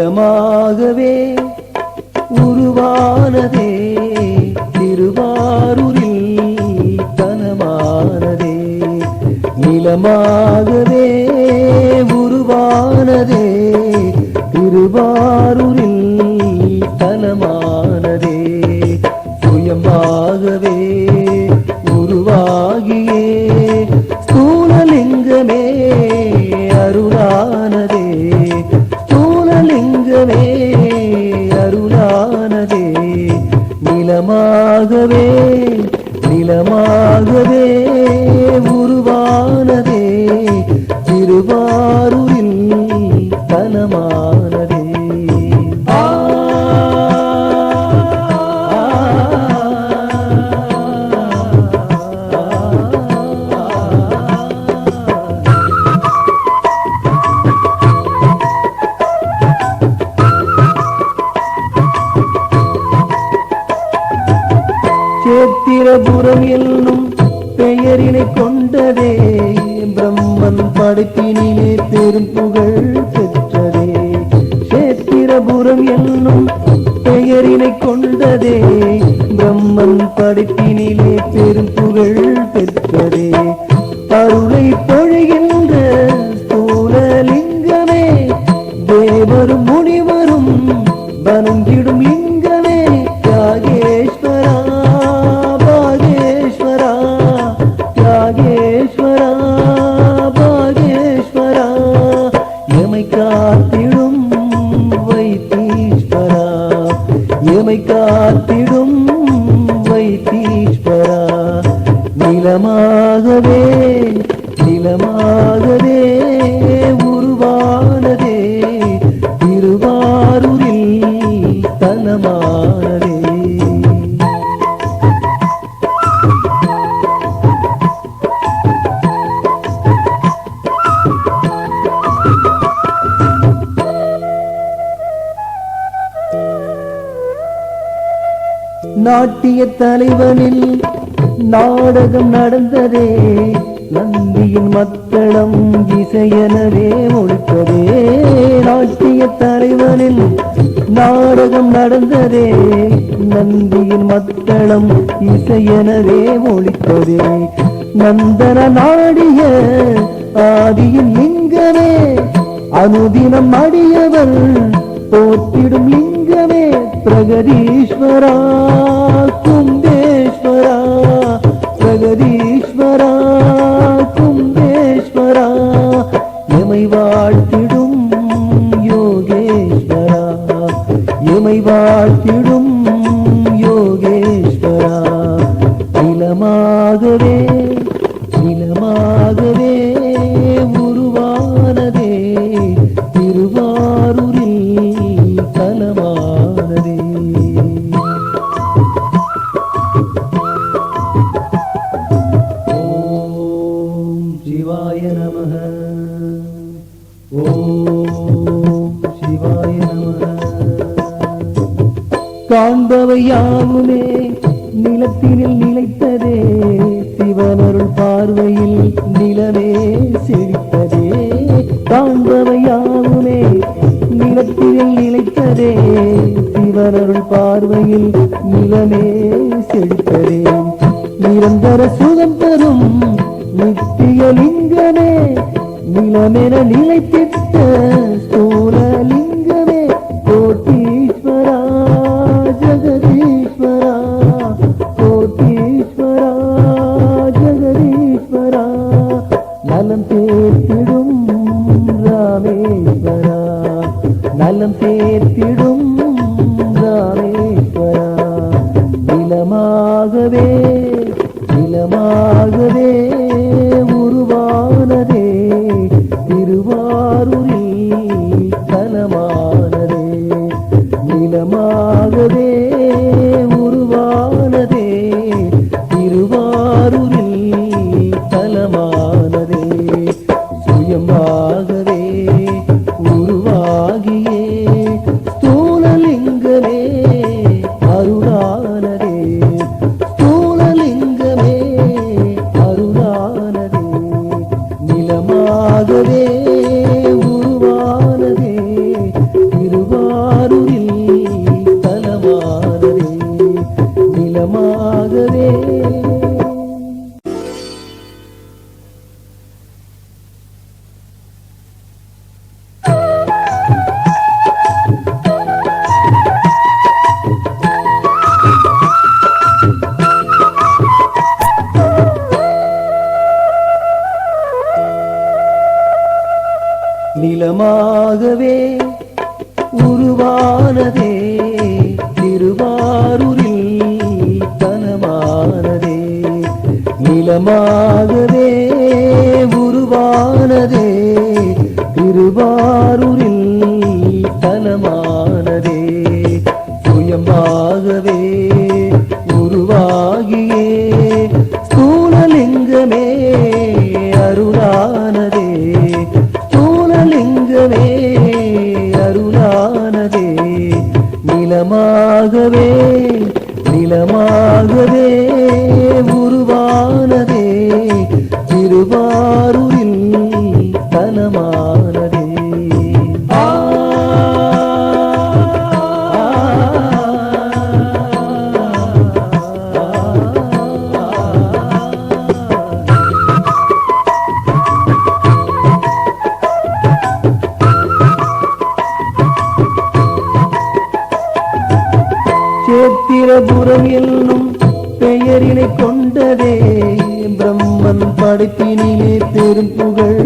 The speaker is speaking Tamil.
நிலமாகவே உருவானதே திருவாரூரில் தலமானதே. நிலமாகவே உருவானதே திருவாரூரில் தலமானதே. சுயமாகவே உருவாகியே ஸ்தூலலிங்கமே அருளானதே. ஸ்தூலலிங்கமே அருளானதே. நிலமாகவே நிலமாகவே உருவானதே திருவாரூரில் தலமானதே. சேத்திரபுரம் என்னும் பெயரினை கொண்டதே பிரம்மன் படைப்பினிலே பெரும் புகழ் பெற்றதே. சேத்திரபுரம் என்னும் பெயரினை கொண்டதே பிரம்மன் படைப்பினிலே பெரும் புகழ் பெற்றதே. அருளை பொழிகின்ற ஸ்தூலலிங்கமே தேவரும் முனிவரும் வணங்கிடும் லிங்கமே. யாகேஸ்வரா பாகேஸ்வரா யாகேஸ்வரா பாகேஸ்வரா எமை காத்திடும் வைத்தீஸ்வரா எமை காத்திடும் வைத்தீஸ்வரா. நிலமாகவே நிலமாகவே உருவானதே திருவாரூரில் தலமானதே. நாட்டிய தலைவனில் நாடகம் நடந்ததே நந்தியின் மத்தளம் இசையனவே ஒழித்ததே. நாட்டிய தலைவனில் நாடகம் நடந்ததே நந்தியின் மத்தளம் இசையனவே ஒழித்ததே. நந்தன நாடிய ஆதியின் லிங்கமே அனுதினம் அடியவள் போற்றிடும் லிங்கமே. பிரகதீஸ்வரா கும்பேஸ்வரா பிரகதீஸ்வரா கும்பேஸ்வரா எமை வாழ்த்திடும் யோகேஸ்வரா எமை வாழ்த்திடும் யோகேஸ்வரா. நிலமாகவே நிலமாகவே உருவானதே திருவாரூரில் தலமானதே. ஓம் சிவாய நமः. ஓம் சிவாய நமः. காண்பவை யாவுமே நிலத்தினில் நிலைத்ததே சிவனருள் பார்வையில் நிலவே செழித்ததே. காண்பவை யாவுமே நிலத்தினில் நிலைத்ததே சிவனருள் பார்வையில் நிலமே செழித்ததே. நிரந்தர சுகம் தரும் நித்திய லிங்கமே நிலமென நிலைத்திட்ட ஸ்தூலலிங்கமே. கோட்டீஸ்வரா ஜெகதீஸ்வரா கோட்டீஸ்வரா ஜெகதீஸ்வரா நலம் சேர்த்திடும் ராமேஸ்வரா நலம் சேர்த்திடும் ராமேஸ்வரா. நிலமாகவே நிலமாகவே உருவானதே திருவாரூரில் தலமானதே. நிலமாகவே உருவானதே திருவாரூரில் தலமானதே. சுயமாகவே உருவாகியே ஸ்தூலலிங்கமே அருளானதே. ஸ்தூலலிங்கமே அருளானதே. நிலமாகவே உருவானதே திருவா நிலமாகவே உருவானதே திருவாரூரில் தலமானதே நிலமாகவே உருவானதே திருவாரூரில் தலமானதே சுயமாகவே உருவாகியே ஸ்தூலலிங்கமே அருளானதே ஸ்தூலலிங்கமே அருளானதே நிலமாகவே நிலமாகவே உருவானதே திருவாரூரில் தலமானதே சேத்திரபுரம் என்னும் பெயரினை கொண்டதே பிரம்மன் படைப்பினிலே பெரும் புகழ்